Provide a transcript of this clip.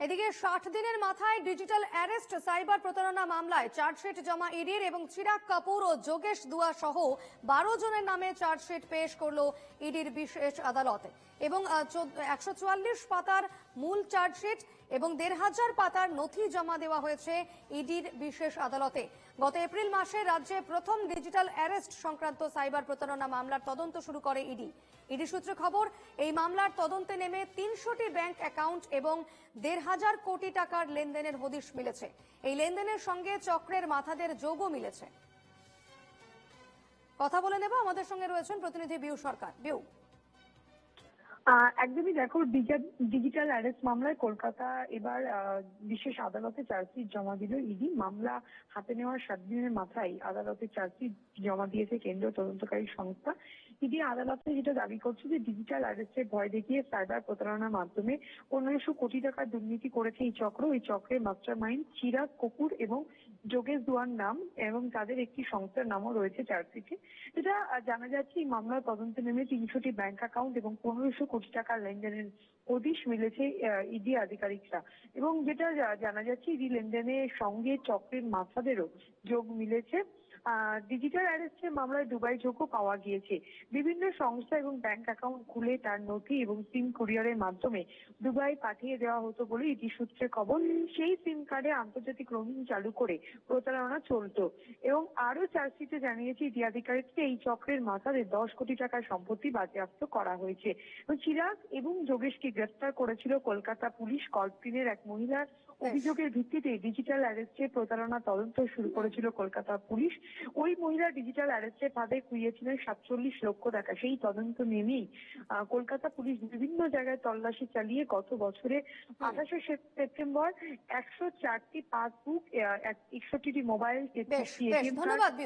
এদিকে 60 দিনের মাথায় ডিজিটাল অ্যারেস্ট সাইবার প্রতারণা মামলায় চার্জশিট জমা ইডির এবং চিরাগ কাপুর ও যোগেশ দুয়া সহ 12 জনের নামে চার্জশিট পেশ করলো ইডির বিশেষ আদালত এবং 144 পাতার মূল চার্জশিট এবং 1500 পাতার নথি জমা দেওয়া হয়েছে ইডির বিশেষ আদালতে। গত এপ্রিল মাসে রাজ্যে প্রথম ডিজিটাল অ্যারেস্ট সংক্রান্ত সাইবার প্রতারণা মামলার তদন্ত শুরু করে ইডি। ইডি সূত্রে খবর, এই মামলার তদন্তে নেমে 300টি ব্যাংক অ্যাকাউন্ট এবং 1,500 কোটি টাকার লেনদেনের হদিশ মিলেছে। এই লেনদেনের সঙ্গে চক্রের মাথাদের যোগও মিলেছে। কথা বলে নেব, আমাদের সঙ্গে রয়েছেন প্রতিনিধি বিউ সরকার। বিউ, একদমই দেখো, ডিজিটাল অ্যারেস্ট মামলায় কলকাতা এবার বিশেষ আদালতে চার্জশিট জমা দিল ইডি। মামলা হাতে নেওয়ার 7 দিনের মাথায় আদালতে চার্জশিট জমা দিয়েছে কেন্দ্রীয় তদন্তকারী সংস্থা। ইডি আদালতে যেটা দাবি করছে যে ডিজিটাল অ্যারেস্টের ভয় দেখিয়ে সাইবার প্রতারণার মাধ্যমে 1500 কোটি টাকার দুর্নীতি করেছে এই চক্র। এই চক্রের মাস্টার মাইন্ড চিরাগ কপুর এবং যোগেশ দুয়ার নাম এবং তাদের একটি সংস্থার নামও রয়েছে চার্জশিটে। এটা জানা যাচ্ছে এই মামলার তদন্তে নেমে 300টি ব্যাংক অ্যাকাউন্ট এবং 1500 কোটি টাকার লেনদেনের হদিশ মিলেছে ইডি আধিকারিকরা। এবং যেটা জানা যাচ্ছে ইডি লেনদেনের সঙ্গে চক্রের মাথাদেরও যোগ মিলেছে। ডিজিটাল অ্যারেস্টের মামলায় দুবাই যোগও পাওয়া গিয়েছে। বিভিন্ন সংস্থা এবং ব্যাংক অ্যাকাউন্ট খুলে তার নথি এবং সিম কুরিয়ারের মাধ্যমে দুবাই পাঠিয়ে দেওয়া হতো বলে ইডি সূত্রে খবর। সেই সিম কার্ডে আন্তর্জাতিক রোমিং চালু করে প্রতারণা চলতো। এবং আরো চার্জশিটে জানিয়েছে ইডি আধিকারিককে এই চক্রের মাথাদের 10 কোটি টাকার সম্পত্তি বাজেয়াপ্ত করা হয়েছে। চিরাগ এবং যোগেশকে গ্রেফতার করেছিল কলকাতা পুলিশ। কল্পটিনের এক মহিলার অভিযোগের ভিত্তিতে ডিজিটাল অ্যারেস্টের প্রতারণা তদন্ত শুরু করেছিল কলকাতা পুলিশ। ওই মহিলা ডিজিটাল অ্যারেস্টের ফাঁদে খুইয়েছিলেন 47 লক্ষ টাকা। সেই তদন্ত নেমেই কলকাতা পুলিশ বিভিন্ন জায়গায় তল্লাশি চালিয়ে গত বছরে 28শে সেপ্টেম্বর 104টি পাসবুক, 61টি মোবাইল, 33টি এটিএম কার্ড,